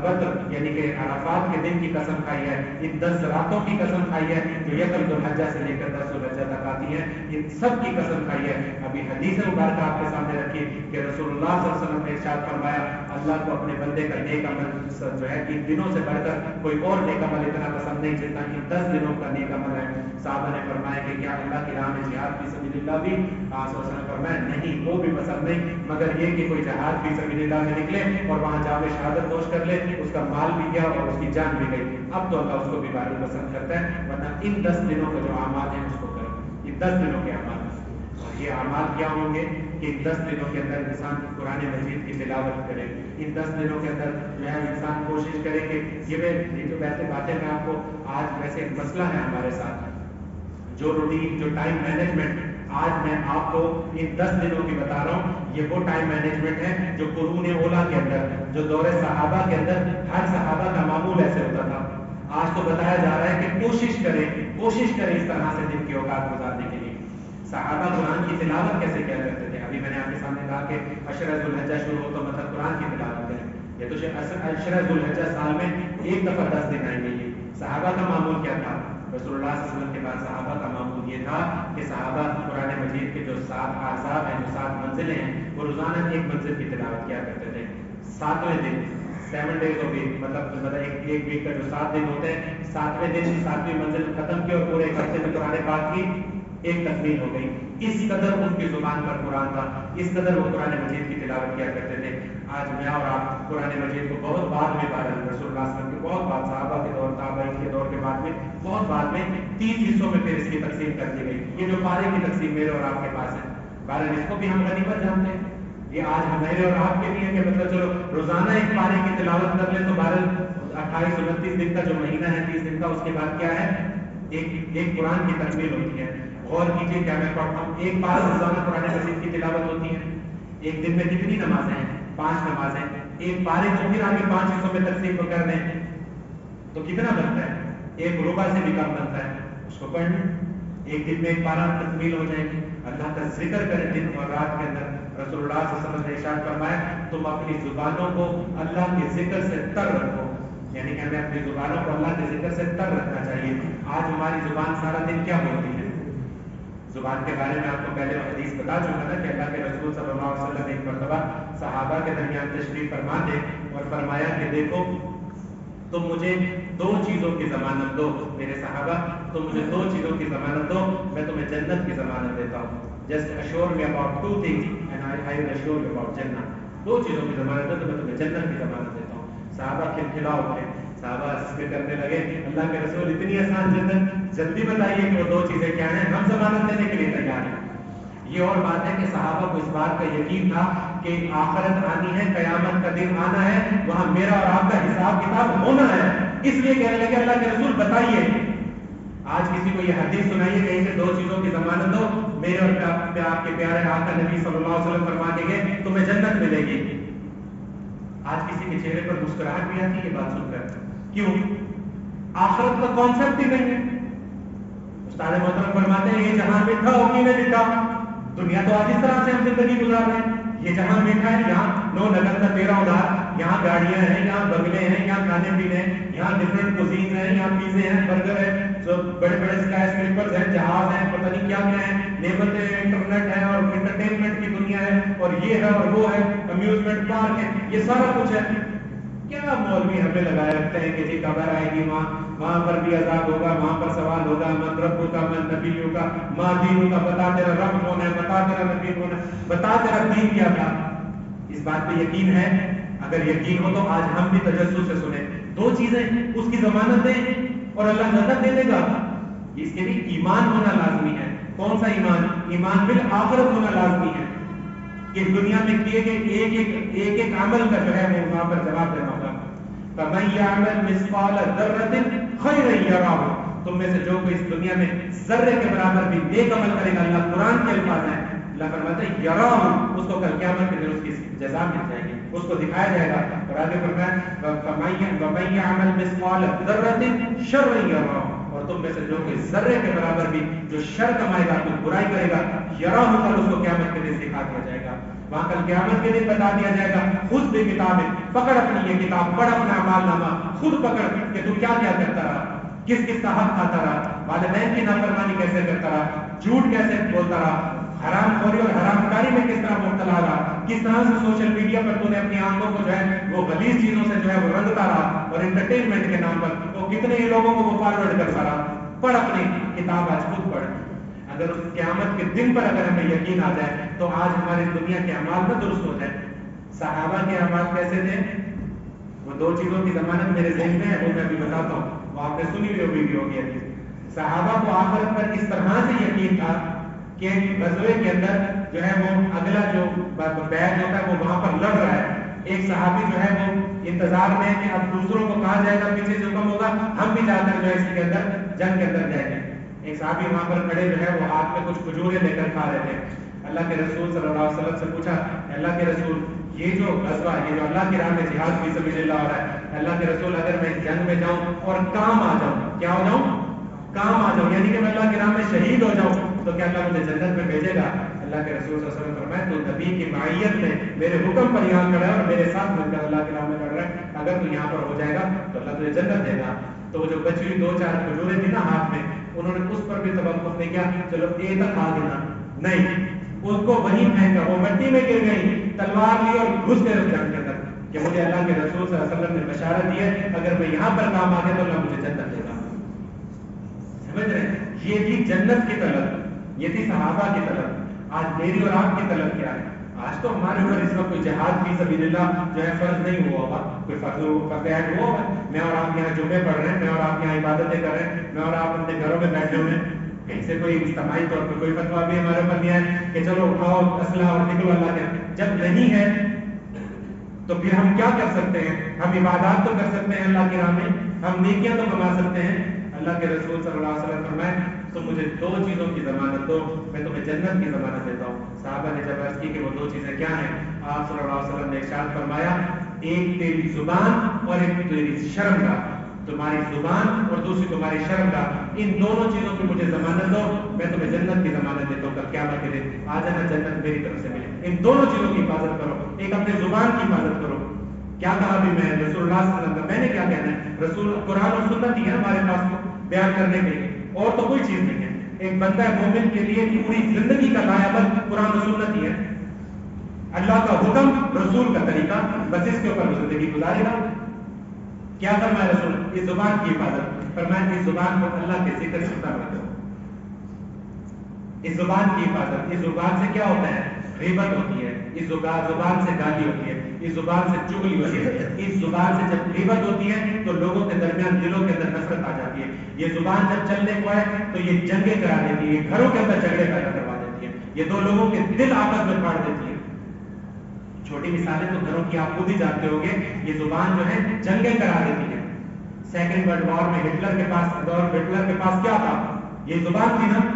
बद्र यानी कि अराफात के दिन की कसम खाई है। इन 10 रातों की कसम खाई है जो यकम ज़ुल्हज्जा से लेकर 10 ज़ुल्हज्जा तक आती होती हैं, इन सब की कसम खाई है। अभी हदीस मुबारक आपके सामने रखी कि रसूलुल्लाह सल्लल्लाहु अलैहि वसल्लम ने इरशाद फरमाया, अल्लाह को अपने बंदे का नेक अमल जो है इन दिनों से बढ़कर कोई और नेक अमल इतना पसंद नहीं जितना इन 10 दिनों का नेक अमल है। साहबा ने फरमाया कि क्या अल्लाह की राह में जिहाद फी सबीलिल्लाह भी? ने फरमाया नहीं, वो भी पसंद नहीं, मगर ये कि कोई जिहाद फी सबीलिल्लाह में निकले और वहां जाके शहादत नोश कर ले, उसका माल भी गया और उसकी जान भी गई, अब तो अल्लाह उसको भी भारी पसंद करता है। वरना इन 10 दिनों का जो अमाल है उसको करो, इन 10 दिनों के अमाल। और ये अमाल क्या होंगे कि इन 10 दिनों के अंदर इंसान कुरान मजीद की तिलावत करे, इन 10 दिनों के अंदर जो है इंसान कोशिश करे कि ये तो वैसे बातें मैं आपको आज वैसे एक मसला है हमारे साथ, जो रूटीन जो टाइम मैनेजमेंट आज मैं आपको इन 10 दिनों की बता रहा हूँ, ये वो टाइम मैनेजमेंट है जो कुरून ओला के अंदर, जो दौरे सहाबा के अंदर हर सहाबा का मामूल ऐसे होता था। आज तो बताया जा रहा है कि कोशिश करें इस तरह से दिन की औकात गुजारने के लिए। सहाबा कुरान की तिलावत कैसे क्या करते थे? अभी मैंने आपके सामने कहा कि अशरा ज़ुल्हिज्जा शुरू हो तो मतलब कुरान की तिलावत करें, ये तो अशरा ज़ुल्हिज्जा साल में एक दफा 10 दिन आएंगे। ये सहाबा का मामूल क्या था? रसूलुल्लाह सल्लल्लाहु अलैहि वसल्लम के बाद सहाबा का मामूल ये था कि सहाबा कुरान मजीद के जो 7 आज़ाब हैं, जो 7 मंजिलें हैं, वो रोजाना एक मंजिल की तिलावत किया करते थे। 7वें दिन 7 डेज ऑफ वीक, मतलब एक वीक का जो 7 दिन होते हैं, 7वें दिन 7वीं मंजिल खत्म की और पूरे एक हफ्ते में कुरान पाक की एक तकमील हो गई। इस कदर उनकी जुबान पर कुरान था, इस कदर वो कुरान मजीद की तिलावत किया करते थे। आज मैं और आप कुरान मजीद को बहुत बाद में पा रहे हैं, रसूलुल्लाह सल्लल्लाहु अलैहि वसल्लम के बहुत बाद, सहाबा के दौर, ताबईन के दौर के बाद में बहुत बाद में 3 हिस्सों में फिर इसकी तकसीम कर दी गई। ये जो पारे की तकसीम मेरे और आपके पास है, बहरहाल इसको भी हम गनीमत जानते हैं। ये आज हमारे और आपके लिए कि मतलब चलो रोजाना एक पारे की तिलावत कर ले तो बहरहाल 28 29 दिन का जो महीना है, 30 दिन का, उसके बाद क्या है, एक कुरान की तकमील होती है। गौर कीजिए क्या मैं पढ़ता हूँ, एक पारा रोजाना कुरान मजीद की तिलावत होती है। एक दिन में कितनी नमाजें हैं? 5 नमाजें। एक पारे को फिर आगे 5 हिस्सों में तकसीम कर दें तो कितना बनता है? एक रुबा से भी कम बनता है, उसको पढ़ लें। एक दिन में एक पारा तकमील हो जाएगी। अल्लाह का जिक्र करें दिन और रात के अंदर। रसूलुल्लाह सल्लल्लाहु अलैहि वसल्लम ने इरशाद फरमाया, तुम अपनी जुबानों को अल्लाह के जिक्र से तर रखो, यानी कि हमें अपनी जुबानों को अल्लाह के जिक्र से तर रखना चाहिए। आज हमारी जुबान सारा दिन क्या बोलती है? जुबान के बारे में आपको पहले हदीस बता चुका था कि अल्लाह के रसूल सल्लल्लाहु अलैहि वसल्लम एक मर्तबा सहाबा के दरमियान तशरीफ फरमा थे और फरमाया कि देखो तुम मुझे 2 चीजों की जमानत दो, मेरे सहाबा तुम मुझे 2 चीजों की जमानत दो, मैं तुम्हें जन्नत की जमानत देता हूँ। Just assure me about 2 things and I will assure you about जन्नत। 2 चीजों की जमानत दो तो मैं तुम्हें जन्नत की जमानत देता हूँ। सहाबा खिलखिला उठे, सहाबा जिक्र करने लगे, अल्लाह के रसूल इतनी आसान जन्नत, जल्दी बताइए कि वो 2 चीजें क्या हैं, हम जमानत देने के लिए तैयार हैं। ये और बात है कि सहाबा को इस बात का यकीन था कि आखिरत आनी है, कयामत का दिन आना है, वहां मेरा और आपका हिसाब किताब होना है, इसलिए कहने लगे अल्लाह के रसूल बताइए। आज किसी को ये हदीस सुनाइए कहीं से 2 चीजों की जमानत दो, मेरे और आपके प्यारे आका नबी सल्लल्लाहु अलैहि वसल्लम फरमा के गए तुम्हें जन्नत मिलेगी। आज किसी के चेहरे पर मुस्कुराहट भी आती है ये बात सुनकर, क्यों? आखिरत का कॉन्सेप्ट ही नहीं है। उस्ताद मोहतरम फरमाते हैं ये जहां मीठा होगी ना मीठा, दुनिया तो आज इस तरह से हम जिंदगी गुजार रहे हैं, ये जहां मीठा है यहाँ नो नगद का तेरा उधार, यहाँ गाड़ियां हैं, यहाँ बंगले हैं, यहाँ खाने पीने हैं, यहाँ डिफरेंट कुजीन है, यहाँ पिज़्ज़े हैं, बर्गर है, जो बड़े बड़े स्काई स्क्रीपर्स हैं, जहाज हैं, पता नहीं क्या क्या है, नेमतें हैं, इंटरनेट है और एंटरटेनमेंट की दुनिया है और ये है और वो है, अम्यूजमेंट पार्क है, ये सारा कुछ है। क्या मौलवी हमें लगाए रखते हैं कि जी कब्र आएगी, वहां पर भी अजाब होगा, वहां पर सवाल होगा, मन रब्बु का मन नबी का माँ दीन का, बता तेरा रब कौन है, बता तेरा नबी कौन है, बता तेरा दीन क्या था। इस बात पे यकीन है? अगर यकीन हो तो आज हम भी तजस्सुस से सुने। 2 चीजें उसकी जमानत दें और अल्लाह जन्नत दे देगा, इसके लिए ईमान होना लाजमी है। कौन सा ईमान? ईमान बिल आखिरत होना लाजमी है। इस दुनिया में किए गए एक एक अमल का जो है वो वहां पर जवाब देना होगा। फमन यअमल मिस्काल दर्रतिन खैरन यराहु, तुम में से जो कोई इस दुनिया में जर्रे के बराबर भी नेक अमल करेगा, अल्लाह कुरान के अल्फाज हैं, अल्लाह फरमाता है यराहु, उसको कल क़यामत के दिन उसकी जज़ा मिल जाएगी, उसको दिखाया जाएगा। और आगे फरमाया फमन यअमल मिस्काल दर्रतिन शर्रन यराहु, और तुम में से जो कोई जर्रे के बराबर भी जो शर कमाएगा, कोई बुराई करेगा, यराहु, कल उसको क़यामत के दिन दिखा दिया जाएगा। वहां कल क़यामत के दिन बता दिया जाएगा, खुद भी किताब पकड़, अपनी ये किताब पढ़, अपना अमालनामा खुद पकड़ कि तू क्या क्या करता रहा, किस किस का हक खाता रहा, वालिदैन की नाफरमानी कैसे करता रहा, झूठ कैसे बोलता रहा, हराम खोरी और हरामकारी में किस तरह मुब्तला रहा, किस तरह से सोशल मीडिया पर तूने अपनी आंखों को जो है वो गलीज चीजों से जो है वो रंगता रहा, और एंटरटेनमेंट के नाम पर वो कितने ही लोगों को वो फॉरवर्ड करता रहा। पढ़ अपनी किताब, आज खुद पढ़। अगर उस क़यामत के दिन पर अगर हमें यकीन आ जाए तो आज हमारी दुनिया के अमाल ना दुरुस्त हो जाए। सहाबा के अमाल कैसे थे? वो दो चीजों की जमानत मेरे ज़हन में है, वो मैं अभी बताता हूँ, वो आपने सुनी हुई होगी होगी। सहाबा को आखिरत पर इस तरह से यकीन था कि गज़वे के अंदर जो है वो अगला जो बैच होता है वो वहां पर लड़ रहा है। एक सहाबी जो है वो इंतजार में कि अब दूसरों को कहा जाएगा, पीछे से हुक्म होगा, हम भी जाकर जो है इसके अंदर जंग के अंदर जाएंगे। एक सहाबी वहां पर खड़े जो है वो हाथ में कुछ खजूरें लेकर खा रहे थे। अल्लाह के रसूल सल्लल्लाहु अलैहि वसल्लम से पूछा, अल्लाह के रसूल ये जो गज़वा, ये जो अल्लाह की राह में जिहाद फी सबिलिल्लाह हो रहा है, अल्लाह के रसूल अगर मैं इस जंग में जाऊं और काम आ जाऊं, क्या हो जाऊं? काम आ जाऊं, यानी कि मैं अल्लाह की राह में शहीद हो जाऊं, तो क्या अल्लाह मुझे जन्नत में भेजेगा? अल्लाह के रसूल सल्लल्लाहु अलैहि वसल्लम फरमाए, तो नबी की माइयत में मेरे हुक्म पर यहाँ खड़ा है और मेरे साथ मिलकर अल्लाह की राह में लड़ रहा है, अगर तू यहाँ पर हो जाएगा तो अल्लाह तुझे जन्नत देगा। तो वो जो बची हुई दो चार खजूरें थी ना हाथ में, उन्होंने उस पर भी तवक्कुफ नहीं किया, चलो ए तक आ गिना, नहीं, उसको वहीं फेंका, वो मिट्टी में गिर गई, तलवार ली और घुस गए उस जंग के अंदर कि मुझे अल्लाह के रसूल सल्लल्लाहु अलैहि वसल्लम ने बशारत दी है, अगर मैं यहाँ पर काम आ गया तो अल्लाह मुझे जन्नत देगा। समझ रहे हैं? ये थी जन्नत की तलब, ये थी सहाबा की तलब। आज मेरी और आपकी तलब क्या है? आज तो हमारे ऊपर इस वक्त कोई जिहाद फी सबिलिल्लाह जो है फर्ज नहीं हुआ होगा, कोई फर्ज ऐड हुआ होगा। मैं और आप यहाँ जुमे पढ़ रहे हैं, मैं और आप यहाँ इबादतें कर रहे हैं, मैं और आप अपने घरों में बैठे हुए हैं, कहीं से कोई इज्तिमाई तौर पर कोई फतवा भी हमारे ऊपर नहीं है कि चलो उठाओ असला और निकलो अल्लाह के। जब नहीं है तो फिर हम क्या कर सकते हैं? हम इबादत तो कर सकते हैं अल्लाह की राह में, हम नेकियां तो कमा सकते हैं। अल्लाह के रसूल सल्लल्लाहु अलैहि वसल्लम फरमाए, तो मुझे दो चीजों की जमानत दो, मैं तुम्हें जन्नत की जमानत देता हूँ। साहबा ने जब अर्ज की कि वो दो चीजें क्या हैं, आप सल्लल्लाहु अलैहि वसल्लम ने इरशाद फरमाया, एक तेरी जुबान और एक तेरी शर्मगाह, तुम्हारी जुबान और दूसरी तुम्हारी शर्मगाह, इन दोनों चीजों की मुझे जमानत दो, मैं तुम्हें जन्नत की जमानत देता हूँ। कल क़यामत के दिन आ जाना, जन्नत मेरी तरफ से मिले। इन दोनों चीजों की हिफाजत करो, एक अपनी जुबान की हिफाजत करो। क्या कहा भी मैं रसूलुल्लाह सल्लल्लाहु अलैहि वसल्लम, मैंने क्या कहना है? रसूल कुरान और सुन्नत ही है हमारे पास को बयान करने के लिए, और तो कोई चीज नहीं है। एक बंदा मोमिन के लिए पूरी जिंदगी का लायाबल कुरान और सुन्नत ही है, अल्लाह का हुक्म, रसूल का तरीका, बस इसके ऊपर वो जिंदगी गुजारेगा। क्या फरमाया रसूल? इस जुबान की हिफाजत, फरमाया इस जुबान को अल्लाह के जिक्र से उतार दो। इस जुबान की हिफाजत, इस जुबान से क्या होता है? गीबत होती है, इस जुबान से गाली होती है, इस जुबान से चुगली होती है, इस जुबान से जब गीबत होती है तो लोगों के दरमियान दिलों के अंदर नफरत आ जाती है। ये जुबान जब चलने को है तो ये जंगे करा देती है, घरों के अंदर झगड़े पैदा करवा देती है, ये दो लोगों के दिल आपस में फाड़ देती है। छोटी मिसालें तो घरों की आप खुद ही जानते होंगे, ये जुबान जो है जंगे करा देती है। सेकेंड वर्ल्ड वॉर में हिटलर के पास क्या था? ये जुबान थी ना,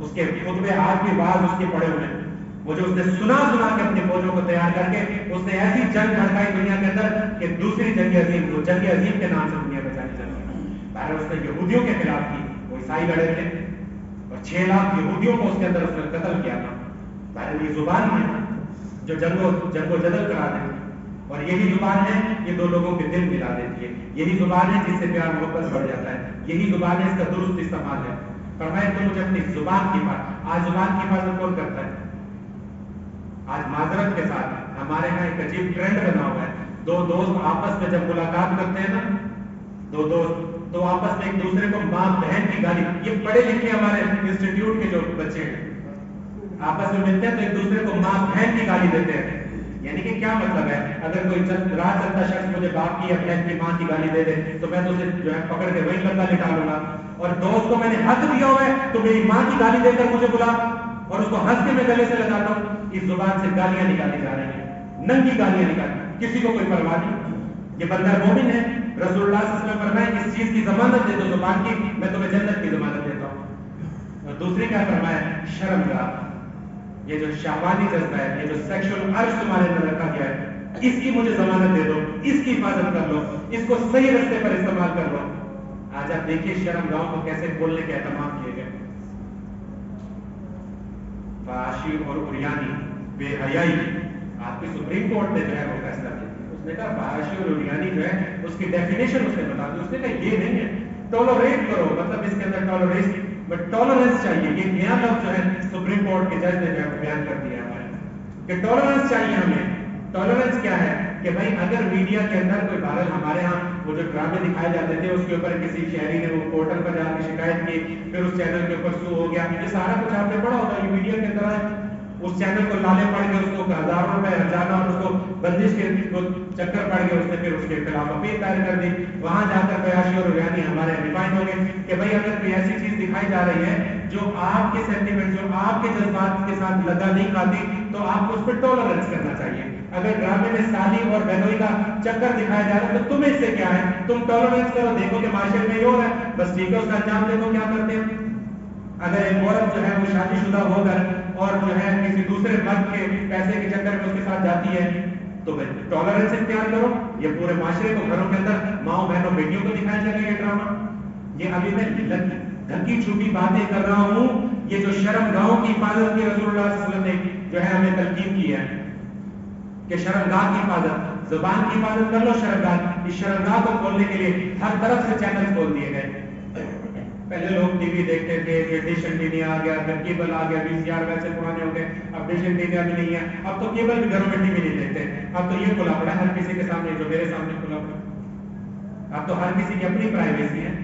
उसके खुतबे आज भी बाज उसके पड़े हुए हैं। वो जो उसने सुना के अपने फौजों को तैयार करके उसने ऐसी जंग भड़काई दुनिया के अंदर कि दूसरी जंग अजीम, वो जंग अजीम के नाम से दुनिया में जानी जाती है। पहले उसने यहूदियों के खिलाफ की, वो ईसाई लड़े थे और 6 लाख यहूदियों को उसके अंदर उसने कत्ल किया था। पहले ये जुबान है जो जंगो जदल करा देती है, और यही जुबान है ये दो लोगों के दिल मिला देती है। यही जुबान है जिससे प्यार मोहब्बत बढ़ जाता है, यही जुबान है इसका दुरुस्त इस्तेमाल है। फरमाया तो मुझे अपनी जुबान की बात, आज जुबान की हिफाजत कौन करता है? आज माजरत के साथ हमारे यहाँ एक अजीब ट्रेंड बना हुआ है, दो दोस्त आपस में जब मुलाकात करते हैं ना, दो दोस्त तो आपस में एक दूसरे को माँ बहन की गाली, ये पढ़े लिखे हमारे इंस्टीट्यूट के जो बच्चे हैं आपस में मिलते हैं तो एक दूसरे को माँ बहन की गाली देते हैं। यानी कि क्या मतलब है? अगर कोई राह चलता शख्स मुझे बाप की या बहन की माँ की गाली दे दे तो मैं तो उसे जो है पकड़ के वही लंबा लिटा लूंगा, और दोस्त को मैंने हक दिया हुआ है तो मेरी माँ की गाली देकर मुझे बुला और उसको हंस के मैं गले से लगाता हूँ। इस जुबान से गालियां निकाली जा रही हैं, नंगी गालियां निकाली, किसी को कोई परवाह नहीं। ये बंदा मोमिन है, रसूलुल्लाह सल्लल्लाहु अलैहि वसल्लम फरमाया इस चीज की जमानत दे दो जुबान की, मैं तुम्हें जन्नत की जमानत देता हूँ। और दूसरी क्या फरमाया? शर्मगाह, ये जो शहवानी जज्बा है, ये जो सेक्सुअल अर्ज तुम्हारे अंदर रखा गया है, इसकी मुझे जमानत दे दो, इसकी हिफाजत कर लो, इसको सही रास्ते पर इस्तेमाल कर लो। आज आप देखिए शर्मगाह को कैसे खोलने के एहतमाम किए गए। फाशी और उरियानी, बेहयाई, आपकी सुप्रीम कोर्ट ने जो है वो फैसला किया, उसने कहा फाशी और उरियानी जो है उसकी डेफिनेशन उसने बता दी, उसने कहा ये नहीं है, टॉलरेट करो, मतलब इसके अंदर टॉलरेट بٹ ٹالرنس چاہیے. یہ نیا لفظ جو ہے سپریم کورٹ کے جج نے بیان کر دیا ہے کہ ٹالرنس چاہیے ہمیں. ٹالرنس کیا ہے کہ بھائی اگر میڈیا کے اندر کوئی بہرحال ہمارے ہاں وہ جو ڈرامے دکھائے جاتے تھے اس کے اوپر کسی شہری نے وہ پورٹل پر جا کے شکایت کی, پھر اس چینل کے اوپر سو ہو گیا, یہ سارا کچھ آپ نے پڑھا ہوگا, یہ میڈیا کے اندر ہے. اس چینل کو لالے پڑ گئے, اس کو ہزاروں روپے ہرجانا اور اس کو بندش کے چکر پڑ گئے, اس نے پھر اس کے خلاف اپیل دائر کر دی. وہاں جا کر بیاشی اور ریانی ہمارے ڈیفائن ہو گئے کہ بھائی اگر کوئی ایسی چیز دکھائی جا رہی ہے جو آپ کے سینٹیمنٹ, جو آپ کے جذبات کے ساتھ لگا نہیں کھاتی, تو آپ کو اس پہ ٹالرنس کرنا چاہیے. اگر ڈرامے میں سالی اور بہنوئی کا چکر دکھایا جا رہا ہے تو تمہیں اس سے کیا ہے, تم ٹالرنس کرو, دیکھو کہ معاشرے میں یہ ہو رہا ہے, بس ٹھیک ہے, اس کا انجام دیکھو کیا کرتے ہیں. اگر ایک عورت جو ہے وہ شادی شدہ ہو کر اور جو ہے کسی دوسرے مرد کے پیسے کے چکر میں اس کے ساتھ جاتی ہے تو ٹالرنس اختیار کرو. یہ پورے معاشرے کو, گھروں کے اندر ماؤں بہنوں بیٹیوں کو دکھایا جائے گا یہ ڈرامہ. یہ ابھی میں ڈھکی چھوٹی باتیں کر رہا ہوں. یہ جو شرم گاہوں کی حفاظت کی رسول اللہ صلی اللہ علیہ وسلم نے جو ہے ہمیں تلقین کی ہے کہ شرمگاہ کی حفاظت, زبان کی حفاظت کر لو. شرمگاہ, اس شرمگاہ کو کھولنے کے لیے ہر طرف سے چینل کھول دیے گئے. پہلے لوگ ٹی وی دیکھتے تھے, پھر ڈش انٹینیا آ گیا, پھر کیبل آ گیا, VCR ویسے پرانے ہو گئے, اب ڈش انٹینیا بھی نہیں ہے. اب تو کیبل بھی گھروں میں ٹی وی نہیں دیکھتے, اب تو یہ کھلا پڑا ہے ہر کسی کے سامنے, جو میرے سامنے کھلا پڑا. اب تو ہر کسی کی اپنی پرائیویسی ہے.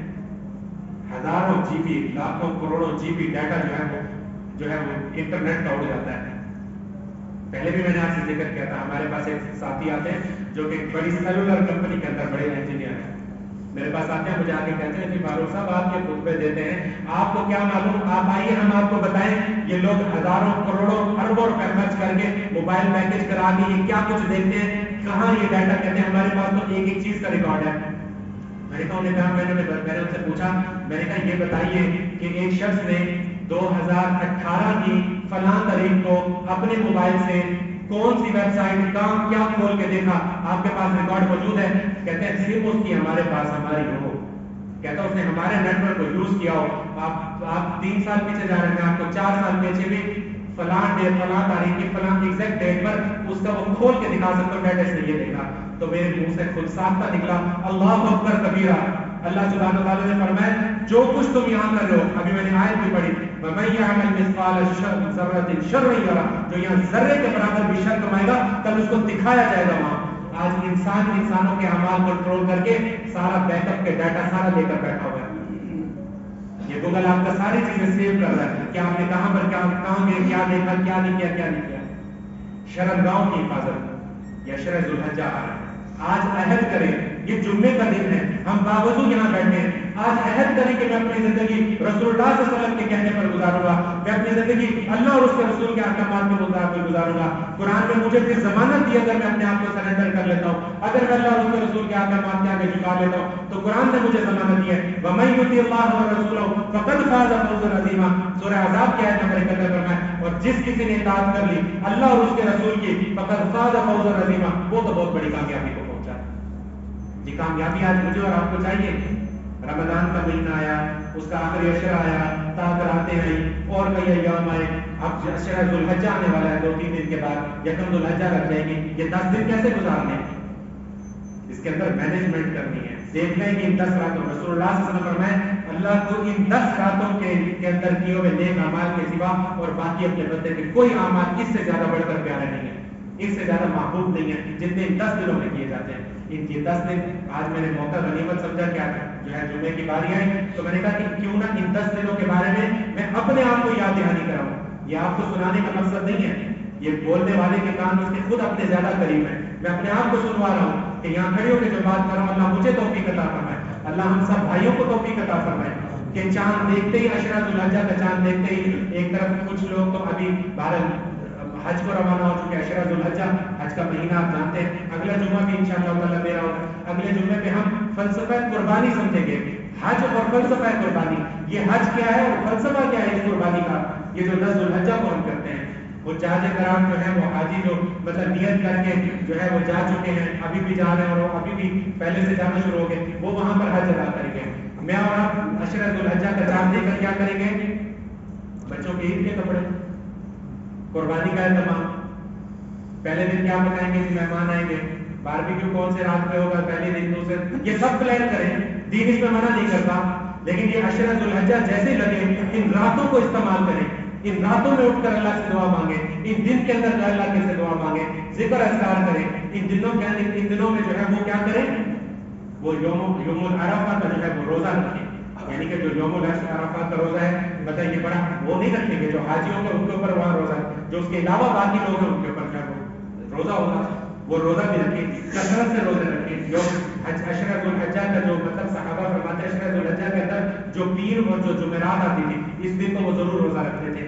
ہزاروں جی بی, لاکھوں کروڑوں جی بی ڈیٹا جو ہے وہ انٹرنیٹ کا اڑ جاتا ہے. پہلے بھی میں نے آپ سے ذکر کیا تھا, ہمارے پاس ایک ساتھی آتے ہیں جو کہ بڑی سیلولر کمپنی کے اندر بڑے انجینئر ہیں. میرے پاس آتے ہیں, مجھے آ کے کہتے ہیں کہ فاروق صاحب آپ کے خطبے دیتے ہیں, آپ کو کیا معلوم, آپ آئیے ہم آپ کو بتائیں. یہ لوگ ہزاروں کروڑوں اربوں روپے خرچ کر کے موبائل پیکج کرا کے یہ کیا کچھ دیکھتے ہیں, کہاں یہ ڈیٹا, کہتے ہیں ہمارے پاس تو ایک ایک چیز کا ریکارڈ ہے. میں نے کہا میں نے ان سے پوچھا, میں نے کہا یہ بتائیے کہ ایک شخص نے 2018 کی فلاں تاریخ کو اپنے موبائل سے کون سی ویب سائٹ کام کیا کھول کے دیکھا, آپ کے پاس ریکارڈ موجود ہے؟ کہتے ہیں صرف اس کی ہمارے پاس ہماری ہو, کہتا اس نے ہمارے نیٹ ورک کو یوز کیا ہو. آپ 3 سال پیچھے جا رہے ہیں, آپ کو 4 سال پیچھے بھی فلاں ڈیٹ, فلاں تاریخ کی فلاں ایگزیکٹ ڈیٹ پر اس کا وہ کھول کے دکھا سکتا ہوں, ڈیٹا سے یہ دیکھا. تو میرے منہ سے خود ساختہ نکلا اللہ اکبر کبیرہ. اللہ سبحانہ وتعالی نے فرمایا جو کچھ تم یہاں کر رہے ہو, ابھی میں نے آیت بھی پڑھی, وَمَن يَعْمَلْ مِثْقَالَ ذَرَّةٍ شَرًّا يَرَهُ, جو یہاں ذرے کے برابر بھی شر کمائے گا کل اس کو دکھایا جائے گا وہاں. آج انسانوں کے اعمال کنٹرول کر کے سارا بیک اپ کے ڈیٹا سارا لے کر بیٹھا ہوا ہے. یہ گوگل آپ کا ساری چیزیں سیو کر رہا ہے کہ آپ نے کہاں پر کہاں گئے, کیا دیکھا, کیا نہیں کیا, کیا نہیں کیا. شرمگاہوں کی حفاظت, یا شرع ذوالحجہ آ رہا ہے. آج عہد کریں, یہ جمعے کا دن ہے, ہم باوجود یہاں بیٹھے ہیں, آج عہد کریں کہ میں اپنی زندگی رسول اللہ صلی اللہ علیہ وسلم کے کہنے پر گزاروں گا, میں اپنی زندگی اللہ اور اس کے رسول کے احکامات میں گزاروں گا. قرآن میں مجھے پھر ضمانت دی اگر میں اپنے آپ کو سرنڈر کر لیتا ہوں, اگر میں اللہ اور اس کے رسول کے احکامات کے آگے جھکا لیتا ہوں, تو قرآن نے مجھے ضمانت دی ہے وَمَن يُطِعِ اللَّهَ وَرَسُولَهُ فَقَدْ فَازَ فَوْزًا عَظِيمًا. سورہ احزاب کی آیت نمبر 71 میں, اور جس کسی نے اطاعت کر لی اللہ اور اس کے رسول کی, فَقَدْ فَازَ فَوْزًا عَظِيمًا, وہ تو بہت بڑی کامیابی کو پہنچا. یہ کامیابی آج مجھے اور آپ کو چاہیے. رمضان کا مہینہ آیا, اس کا آخری عشرہ آیا, راتیں آئیں, اور کئی ایام آئے. اب عشرہ ذوالحجہ آنے والا ہے, 2-3 دن کے بعد یکم ذوالحجہ لگ جائے گی. یہ 10 دن کیسے گزارنے ہیں, اس کے اندر مینجمنٹ کرنی ہے. دیکھ لیں کہ ان 10 راتوں, رسول اللہ صلی اللہ علیہ وسلم فرمائے اللہ کو ان 10 راتوں کے اندر کیے ہوئے نیک اعمال کے سوا اور باقی اپنے بندے کے کوئی اعمال اس سے زیادہ بڑھ کر پیارے نہیں ہیں, اس سے زیادہ محبوب نہیں ہے جتنے ان 10 دنوں میں کیے جاتے ہیں. ان یہ 10 دن آج میں نے موقع غنیمت سمجھا کہ جو ہے جمعے کی باری آئی, تو میں نے کہا کہ کیوں نہ ان 10 دنوں کے بارے میں اپنے آپ کو یاد دہانی کراؤں. یہ آپ کو سنانے کا مقصد نہیں ہے, یہ بولنے والے کے کان اس کے خود اپنے زیادہ قریب ہیں. میں اپنے آپ کو سنوا رہا ہوں کہ یہاں کھڑے ہو کے جو بات کر رہا ہوں, اللہ مجھے توفیق عطا فرمائے, اللہ ہم سب بھائیوں کو توفیق عطا فرمائے کہ چاند دیکھتے ہی, عشرہ ذوالحجہ کا چاند دیکھتے ہی, ایک طرف کچھ لوگ تو ابھی حج کو روانہ ہو چکے. عشرہ ذوالحجہ حج کا مہینہ آپ جانتے ہیں, اگلا جمعہ بھی انشاءاللہ تعالیٰ میرا ہوگا. اگلے جمعے پہ ہم فلسفہ قربانی سمجھیں گے. حج اور فلسفہ قربانی, یہ حج کیا ہے اور فلسفہ کیا ہے اس قربانی کا, یہ جو 10 ذوالحجہ کو ہم کرتے ہیں. وہ جاج کرام جو ہے, وہ حاجی جو مطلب نیت کر کے جو ہے وہ جا چکے ہیں, ابھی بھی جا رہے ہیں, اور وہ ابھی بھی پہلے سے جانا شروع ہو گئے, وہ وہاں پر حج ادا کریں گے. میں اور آپ عشرہ ذوالحجہ کا چاند دے کر کیا کریں گے, بچوں کے عید کے کپڑے, قربانی کا اہتمام. پہلے دن کیا بتائیں گے کہ مہمان آئیں گے, باربیکیو کون سے رات میں ہوگا, پہلے دن دوسرے, یہ سب پلان کریں. دین اس میں منع نہیں کرتا, لیکن یہ عشرہ ذوالحجہ جیسے لگے ان راتوں کو استعمال کریں، ان راتوں میں اٹھ کر اللہ سے دعا مانگیں، ان دن کے اندر اللہ کے سے دعا مانگیں، ذکر اذکار کریں، ان دنوں میں جو ہے وہ کیا کریں، وہ یوم العرفہ کا جو ہے وہ روزہ رکھیں، یعنی کہ جو یوم العرفہ کا روزہ ہے بتائیے بڑا وہ نہیں رکھیں گے جو حاجیوں کے ان کے اوپر وہاں روزہ ہے، جو اس کے علاوہ باقی لوگ ہیں ان کے اوپر کیا وہ روزہ ہوگا، وہ روزہ بھی رکھیں، کثرت سے روزے رکھیں۔ عشرہ ذوالحجہ کا جو مطلب صحابہ فرماتے ہیں عشرہ ذوالحجہ کے اندر جو پیر اور جو جمعرات آتی تھی اس دن کو وہ ضرور روزہ رکھتے تھے۔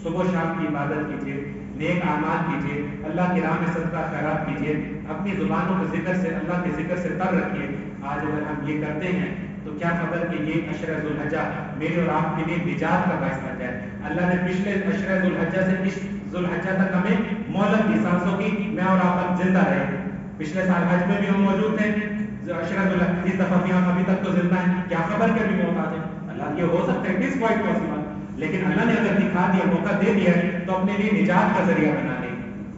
صبح و شام کی عبادت کیجیے، نیک اعمال کیجیے، اللہ کی راہ میں صدقہ خیرات کیجیے، اپنی زبانوں کے ذکر سے اللہ کے ذکر سے تر رکھیے۔ آج اگر ہم یہ کرتے ہیں تو کیا خبر کہ یہ عشرہ ذوالحجہ میرے اور آپ کے لیے نجات کا باعث بن جائے۔ اللہ نے پچھلے عشرہ ذوالحجہ سے اس ذوالحجہ تک ہمیں مہلت دی، سانسوں کی، میں اور آپ اب زندہ رہے۔ پچھلے سال حج میں بھی ہم موجود تھے، عشرہ ذوالحجہ اس دفعہ بھی ہم ابھی تک تو زندہ ہیں، کیا خبر کہ ابھی موت آ جائے، اللہ یہ ہو سکتا ہے، اٹ از کوائٹ پاسبل، لیکن اللہ نے اگر دکھا دیا، موقع دے دیا تو اپنے لیے نجات کا ذریعہ بنا لیں۔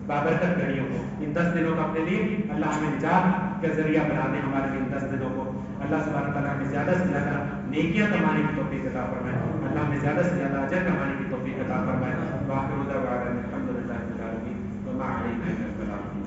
بابرکت گھڑیوں کو ان 10 دنوں کا اپنے لیے اللہ ہمیں نجات کا ذریعہ بنا دیں، ہمارے لیے ان 10 دنوں کو اللہ سبحانہ تعالیٰ ہمیں زیادہ سے زیادہ نیکیاں کمانے کی توفیق عطا فرمائے، اللہ ہمیں زیادہ سے زیادہ اجر کمانے کی توفیق عطا فرمائے۔ وآخر دعوانا الحمد للہ رب العالمین وما علینا الا البلاغ۔